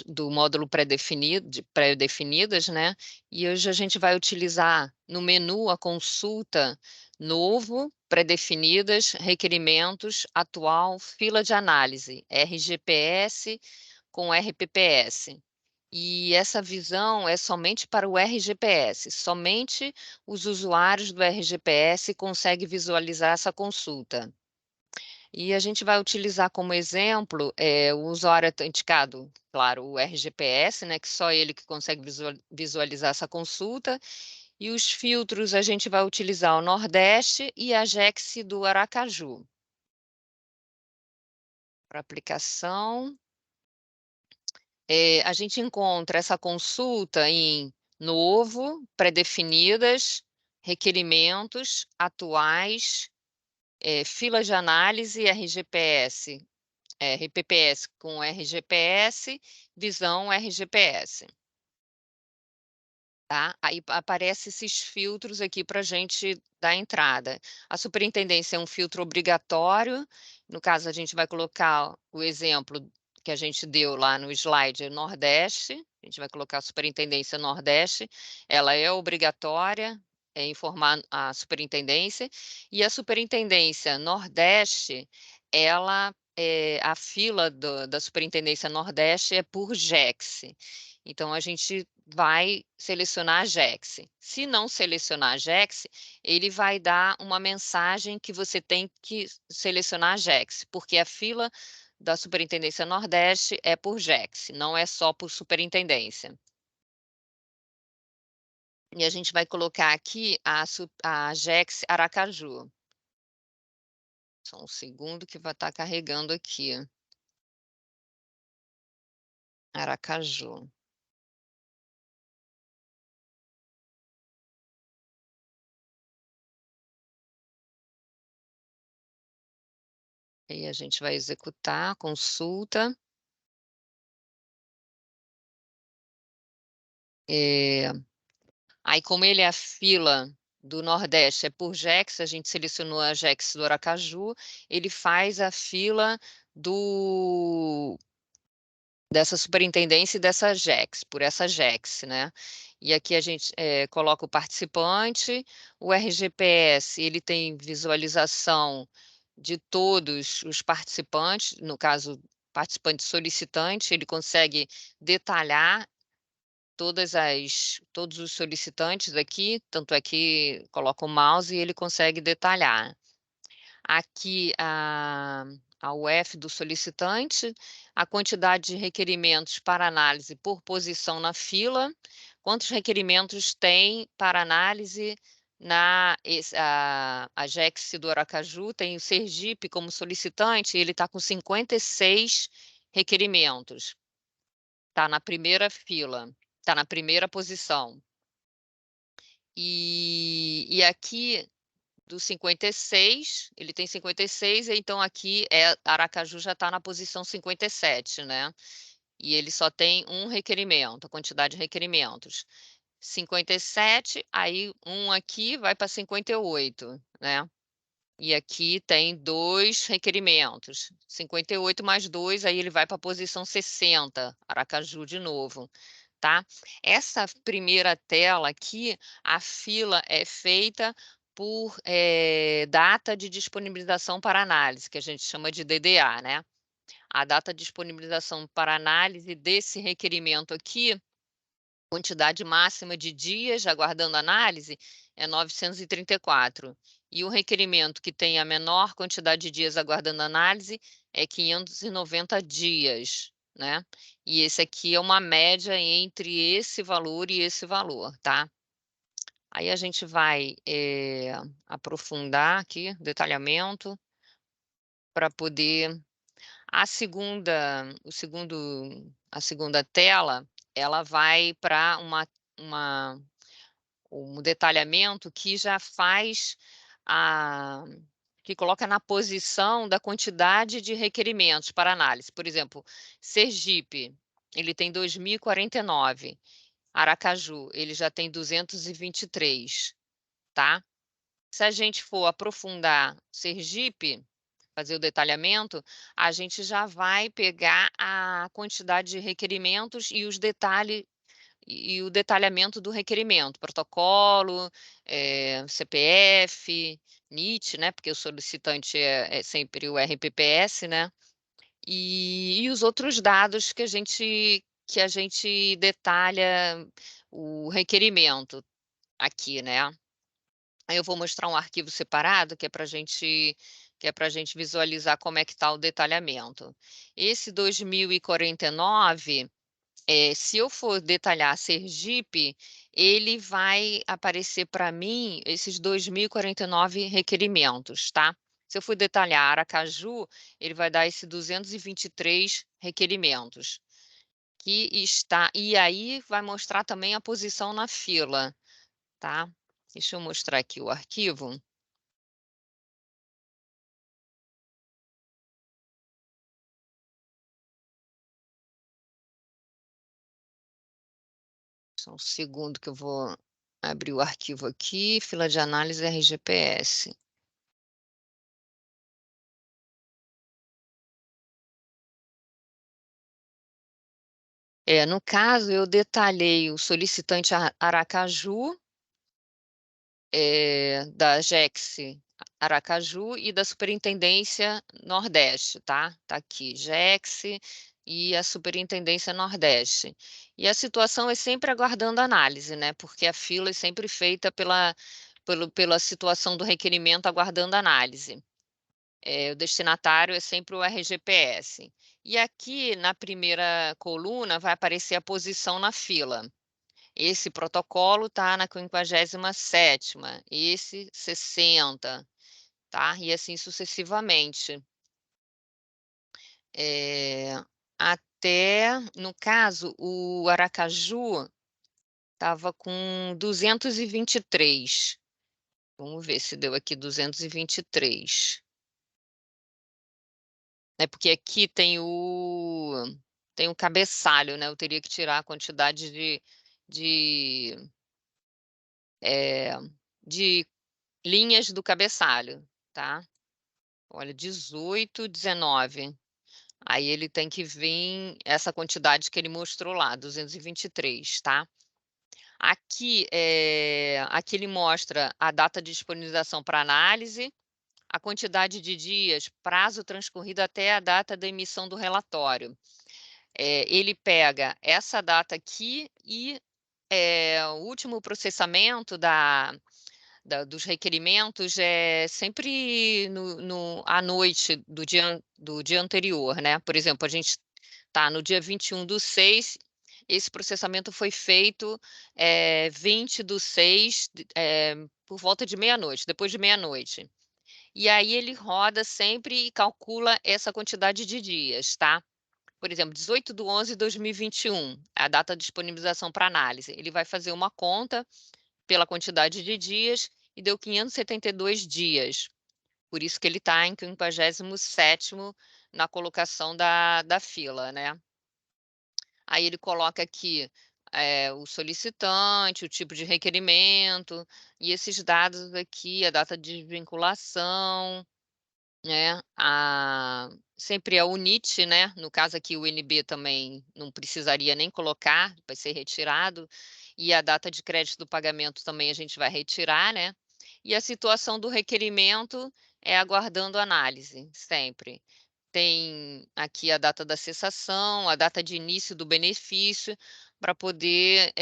do módulo pré-definidas, né? E hoje a gente vai utilizar no menu a consulta novo, pré-definidas, requerimentos, atual, fila de análise, RGPS com RPPS. E essa visão é somente para o RGPS, somente os usuários do RGPS conseguem visualizar essa consulta. E a gente vai utilizar como exemplo o usuário autenticado, claro, o RGPS, né, que só ele que consegue visualizar essa consulta, e os filtros a gente vai utilizar o Nordeste e a JEX do Aracaju. Para aplicação, a gente encontra essa consulta em novo, pré-definidas, requerimentos, atuais, fila de análise, RGPS, RPPS com RGPS, visão RGPS. Tá? Aí aparecem esses filtros aqui para a gente dar entrada. A superintendência é um filtro obrigatório, no caso a gente vai colocar o exemplo que a gente deu lá no slide Nordeste, a gente vai colocar a superintendência Nordeste, ela é obrigatória, informar a superintendência, e a superintendência Nordeste, ela, a fila da superintendência Nordeste é por JEX. Então, a gente vai selecionar a JEX. Se não selecionar a JEX, ele vai dar uma mensagem que você tem que selecionar a JEX, porque a fila da Superintendência Nordeste é por JEX, não é só por superintendência. E a gente vai colocar aqui a JEX Aracaju. Só um segundo que vai estar carregando aqui. Aracaju. E a gente vai executar a consulta. Aí, como ele é a fila do Nordeste, é por JEX, a gente selecionou a JEX do Aracaju, ele faz a fila dessa superintendência e dessa JEX, por essa JEX, né? E aqui a gente coloca o participante, o RGPS, ele tem visualização de todos os participantes, no caso, participante solicitante, ele consegue detalhar todos os solicitantes aqui, tanto é que coloca o mouse e ele consegue detalhar. Aqui a UF do solicitante, a quantidade de requerimentos para análise por posição na fila, quantos requerimentos tem para análise a JEX do Aracaju, tem o Sergipe como solicitante, ele está com 56 requerimentos, está na primeira fila. Está na primeira posição. E aqui, do 56, ele tem 56, então aqui Aracaju já está na posição 57, né? E ele só tem um requerimento, a quantidade de requerimentos. 57, aí um aqui vai para 58, né? E aqui tem 2 requerimentos. 58 mais 2, aí ele vai para a posição 60, Aracaju de novo. Tá? Essa primeira tela aqui, a fila é feita por data de disponibilização para análise, que a gente chama de DDA, né? A data de disponibilização para análise desse requerimento aqui, quantidade máxima de dias aguardando análise, é 934. E o requerimento que tem a menor quantidade de dias aguardando análise é 590 dias, né? E esse aqui é uma média entre esse valor e esse valor, tá? Aí a gente vai aprofundar aqui, detalhamento, para poder... A segunda tela, ela vai para um detalhamento que já faz que coloca na posição da quantidade de requerimentos para análise. Por exemplo, Sergipe, ele tem 2.049. Aracaju, ele já tem 223, tá? Se a gente for aprofundar Sergipe, fazer o detalhamento, a gente já vai pegar a quantidade de requerimentos e os detalhes e o detalhamento do requerimento, protocolo, CPF, NIT, né, porque o solicitante é sempre o RPPS, né, e os outros dados que a gente detalha o requerimento aqui, né. Aí eu vou mostrar um arquivo separado que é para gente visualizar como é que está o detalhamento. Esse 2049, se eu for detalhar Sergipe, ele vai aparecer para mim esses 2.049 requerimentos, tá. Se eu for detalhar Aracaju, ele vai dar esse 223 requerimentos, e aí vai mostrar também a posição na fila, tá. Deixa eu mostrar aqui o arquivo. Só um segundo que eu vou abrir o arquivo aqui, fila de análise RGPS. No caso, eu detalhei o solicitante Aracaju, da Jex Aracaju e da Superintendência Nordeste, tá? Tá aqui, Jex e a Superintendência Nordeste. E a situação é sempre aguardando análise, né? Porque a fila é sempre feita pela situação do requerimento aguardando análise. O destinatário é sempre o RGPS. E aqui na primeira coluna vai aparecer a posição na fila. Esse protocolo está na 57ª, esse 60, tá? E assim sucessivamente. Até, no caso, o Aracaju estava com 223. Vamos ver se deu aqui 223. Porque aqui tem o cabeçalho, né, eu teria que tirar a quantidade de, eh, de linhas do cabeçalho, tá. Olha, 18, 19. Aí ele tem que vir essa quantidade que ele mostrou lá, 223, tá. Aqui ele mostra a data de disponibilização para análise, a quantidade de dias, prazo transcorrido até a data da emissão do relatório. Ele pega essa data aqui e, o último processamento dos requerimentos é sempre à noite do dia anterior, né. Por exemplo, a gente tá no dia 21/6, esse processamento foi feito, 20/6, por volta de meia-noite, depois de meia-noite. E aí ele roda sempre e calcula essa quantidade de dias, tá. Por exemplo, 18/11/2021, a data de disponibilização para análise. Ele vai fazer uma conta pela quantidade de dias e deu 572 dias. Por isso que ele está em 57º na colocação da fila, né. Aí ele coloca aqui, o solicitante, o tipo de requerimento, e esses dados aqui, a data de vinculação, né, sempre a UNIT, né, no caso aqui o NB também não precisaria nem colocar, vai ser retirado, e a data de crédito do pagamento também a gente vai retirar, né, e a situação do requerimento é aguardando análise, sempre. Tem aqui a data da cessação, a data de início do benefício, para poder,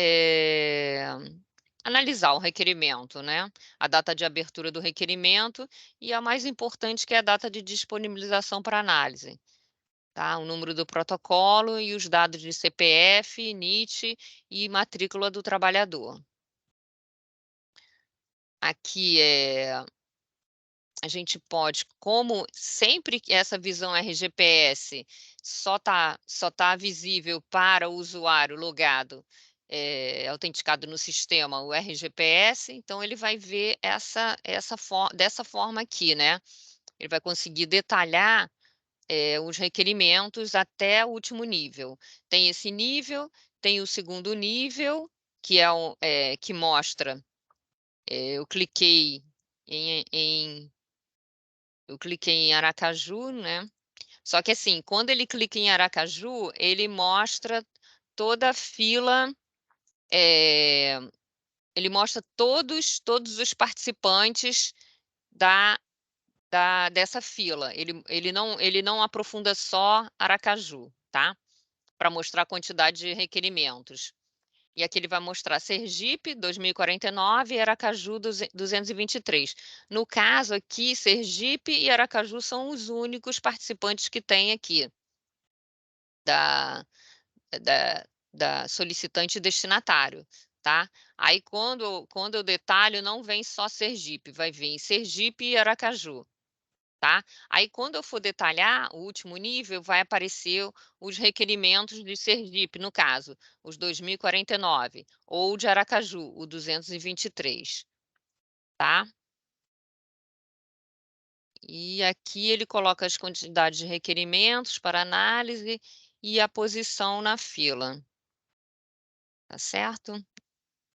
analisar o requerimento, né, a data de abertura do requerimento e a mais importante que é a data de disponibilização para análise, tá, o número do protocolo e os dados de CPF, NIT e matrícula do trabalhador. Aqui, a gente pode, como sempre que essa visão RGPS só tá visível para o usuário logado, autenticado no sistema, o RGPS, então ele vai ver dessa forma aqui, né. Ele vai conseguir detalhar, os requerimentos até o último nível. Tem esse nível, tem o segundo nível, que é que mostra, eu cliquei em Eu cliquei em Aracaju, né, só que assim, quando ele clica em Aracaju, ele mostra toda a fila, eh, ele mostra todos os participantes da dessa fila. Ele não aprofunda só Aracaju, tá, para mostrar a quantidade de requerimentos. E aqui ele vai mostrar Sergipe 2049 e Aracaju 223. No caso aqui, Sergipe e Aracaju são os únicos participantes que tem aqui, da da da solicitante e destinatário, tá. Aí quando eu detalho, não vem só Sergipe, vai vir Sergipe e Aracaju, tá. Aí quando eu for detalhar o último nível, vai aparecer os requerimentos de Sergipe, no caso, os 2049, ou de Aracaju, o 223, tá. E aqui ele coloca as quantidades de requerimentos para análise e a posição na fila, tá certo?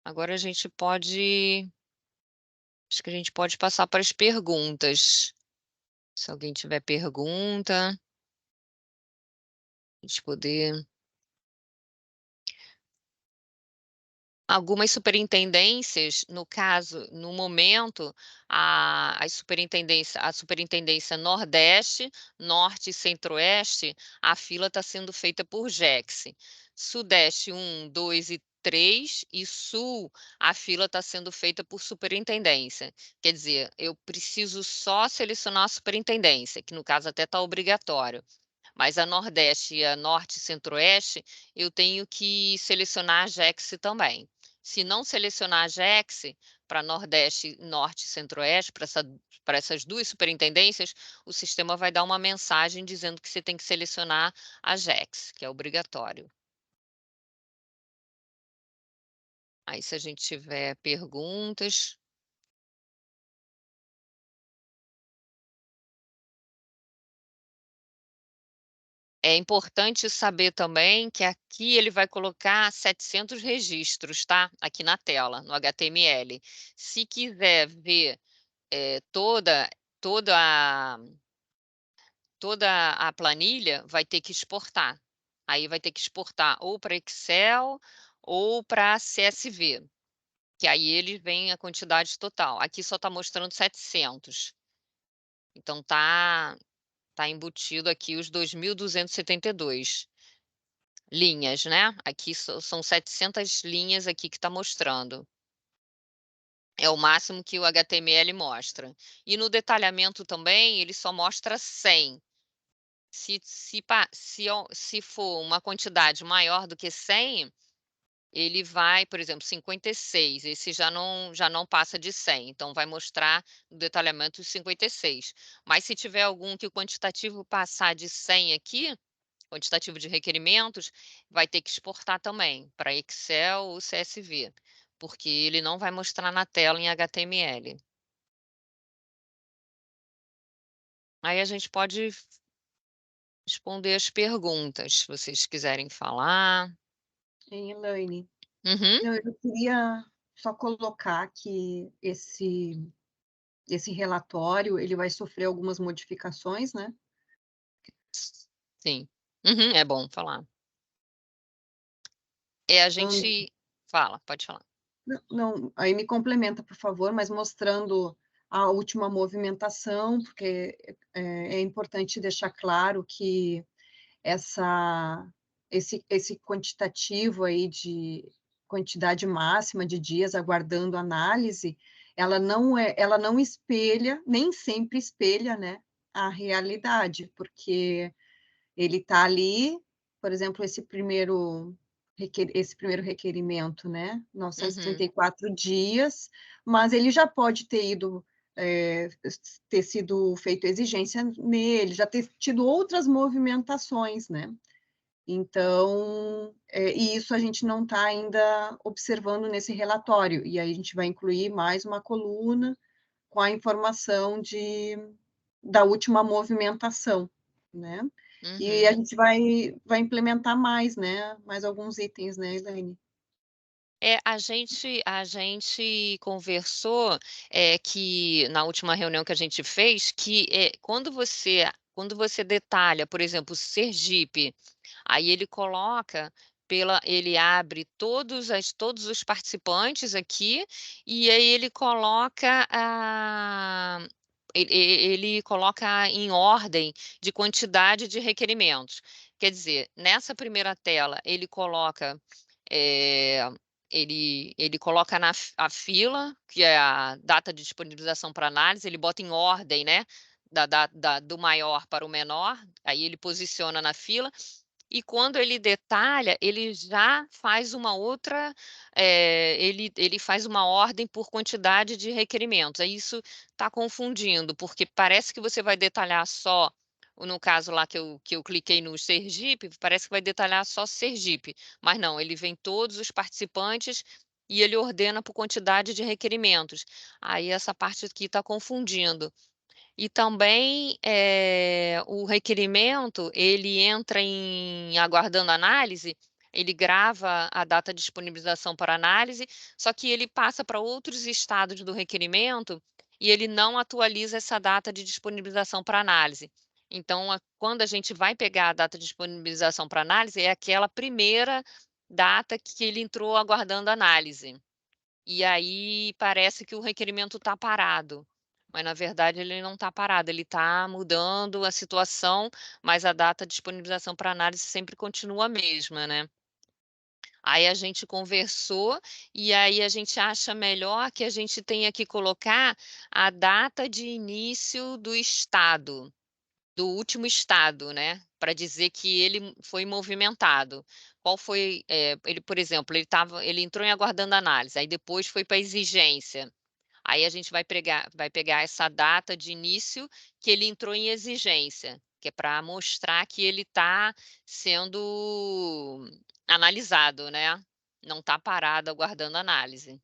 Agora a gente pode acho que a gente pode passar para as perguntas. Se alguém tiver pergunta, a gente poder algumas superintendências, no caso, no momento, a superintendência Nordeste, Norte e Centro-Oeste, a fila está sendo feita por Jex. Sudeste 1, 2 e 3 e Sul, a fila está sendo feita por superintendência. Quer dizer, eu preciso só selecionar a superintendência, que no caso até está obrigatório. Mas a Nordeste e a Norte e Centro-Oeste, eu tenho que selecionar a Jex também. Se não selecionar a Jex para Nordeste, Norte e Centro-Oeste, para essas 2 superintendências, o sistema vai dar uma mensagem dizendo que você tem que selecionar a Jex, que é obrigatório. Aí se a gente tiver perguntas. É importante saber também que aqui ele vai colocar 700 registros, tá, aqui na tela, no HTML. Se quiser ver, toda a toda a planilha, vai ter que exportar. Aí vai ter que exportar ou para Excel ou para CSV, que aí ele vem a quantidade total. Aqui só está mostrando 700. Então tá embutido aqui os 2.272 linhas, né. Aqui são 700 linhas aqui que está mostrando. É o máximo que o HTML mostra. E no detalhamento também, ele só mostra 100. Se for uma quantidade maior do que 100, ele vai, por exemplo, 56, esse já não passa de 100, então vai mostrar no detalhamento os 56. Mas se tiver algum que o quantitativo passar de 100 aqui, quantitativo de requerimentos, vai ter que exportar também para Excel ou CSV, porque ele não vai mostrar na tela em HTML. Aí a gente pode responder as perguntas, se vocês quiserem falar. Hein, Elaine? Uhum. Não, eu queria só colocar que esse relatório, ele vai sofrer algumas modificações, né. Sim. Uhum, é bom falar. É, a Hã, gente fala, pode falar. não, aí me complementa, por favor, mas mostrando a última movimentação, porque é importante deixar claro que essa esse quantitativo aí de quantidade máxima de dias aguardando análise, ela não espelha, nem sempre espelha, né, a realidade, porque ele está ali, por exemplo, esse primeiro requerimento, né, Uhum, 934 dias, mas ele já pode ter ido, ter sido feito exigência nele, já ter tido outras movimentações, né. Então, e isso a gente não está ainda observando nesse relatório, e aí a gente vai incluir mais uma coluna com a informação da última movimentação, né. E a uhum. gente vai implementar mais, né, mais alguns itens, né, Elaine? A gente conversou, que na última reunião que a gente fez, que, quando você detalha, por exemplo, Sergipe, aí ele abre todos os participantes aqui, e aí ele coloca em ordem de quantidade de requerimentos. Quer dizer, nessa primeira tela, eh, ele coloca a fila, que é a data de disponibilização para análise, ele bota em ordem, né, do maior para o menor, aí ele posiciona na fila, e quando ele detalha, ele já faz uma outra, ele faz uma ordem por quantidade de requerimentos. Aí isso está confundindo, porque parece que você vai detalhar só, no caso lá que eu cliquei no Sergipe, parece que vai detalhar só Sergipe, mas não, ele vem todos os participantes e ele ordena por quantidade de requerimentos. Aí essa parte aqui está confundindo. E também, o requerimento, ele entra em aguardando análise, ele grava a data de disponibilização para análise, só que ele passa para outros estados do requerimento e ele não atualiza essa data de disponibilização para análise. Então, quando a gente vai pegar a data de disponibilização para análise, é aquela primeira data que ele entrou aguardando análise. E aí parece que o requerimento está parado, mas na verdade ele não está parado, ele está mudando a situação, mas a data de disponibilização para análise sempre continua a mesma, né. Aí a gente conversou, e aí a gente acha melhor que a gente tenha que colocar a data de início do estado. Do último estado, né, para dizer que ele foi movimentado. Qual foi, ele, por exemplo, ele entrou em aguardando análise, aí depois foi para exigência. Aí a gente vai pegar essa data de início que ele entrou em exigência, que é para mostrar que ele está sendo analisado, né, não está parado aguardando análise,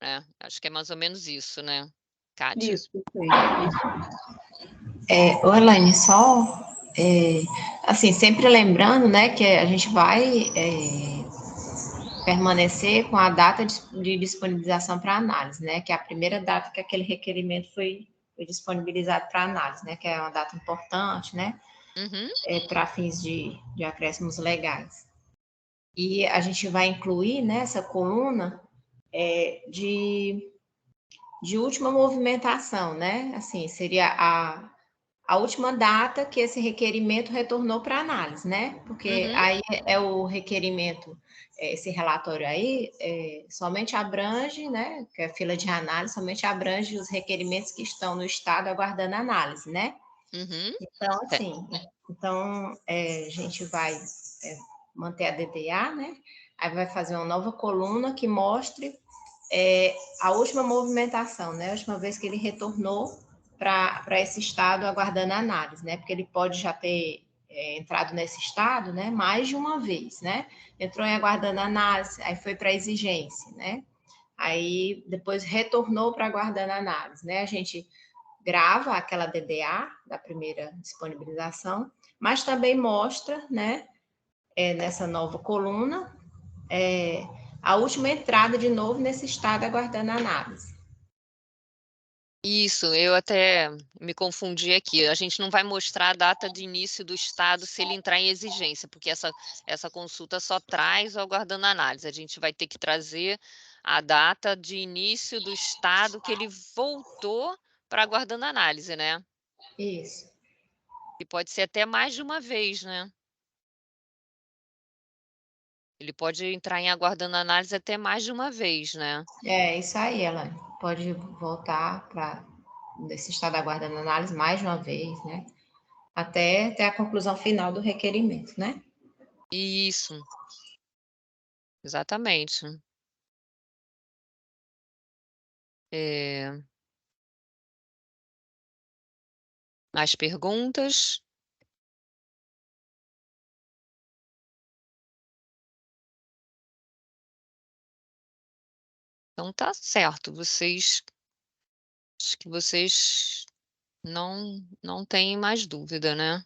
né. Acho que é mais ou menos isso, né, Kátia? Isso, perfeito, isso. Ô, Elaine, só, assim, sempre lembrando, né, que a gente vai permanecer com a data de disponibilização para análise, né, que é a primeira data que aquele requerimento foi disponibilizado para análise, né, que é uma data importante, né, Uhum. para fins de acréscimos legais. E a gente vai incluir nessa coluna de última movimentação, né, assim, seria a última data que esse requerimento retornou para análise, né? Porque Uhum. aí é o requerimento, esse relatório aí, somente abrange, né? Que é a fila de análise, somente abrange os requerimentos que estão no estado aguardando análise, né? Uhum. Então, É. assim, a gente vai manter a DDA, né? Aí vai fazer uma nova coluna que mostre a última movimentação, né? A última vez que ele retornou para esse estado aguardando análise, né? Porque ele pode já ter entrado nesse estado, né? Mais de uma vez, né? Entrou em aguardando análise, aí foi para exigência, né? Aí depois retornou para aguardando análise, né? A gente grava aquela DDA da primeira disponibilização, mas também mostra, né? Nessa nova coluna, a última entrada de novo nesse estado aguardando análise. Isso, eu até me confundi aqui. A gente não vai mostrar a data de início do estado se ele entrar em exigência, porque essa consulta só traz o aguardando análise. A gente vai ter que trazer a data de início do estado que ele voltou para aguardando análise, né. Isso. E pode ser até mais de uma vez, né. Ele pode entrar em aguardando análise até mais de uma vez, né. É isso aí, ela pode voltar para nesse estado aguardando análise mais de uma vez, né? Até a conclusão final do requerimento, né? Isso, exatamente. Eh, mais perguntas? Então tá certo, acho que vocês não têm mais dúvida, né?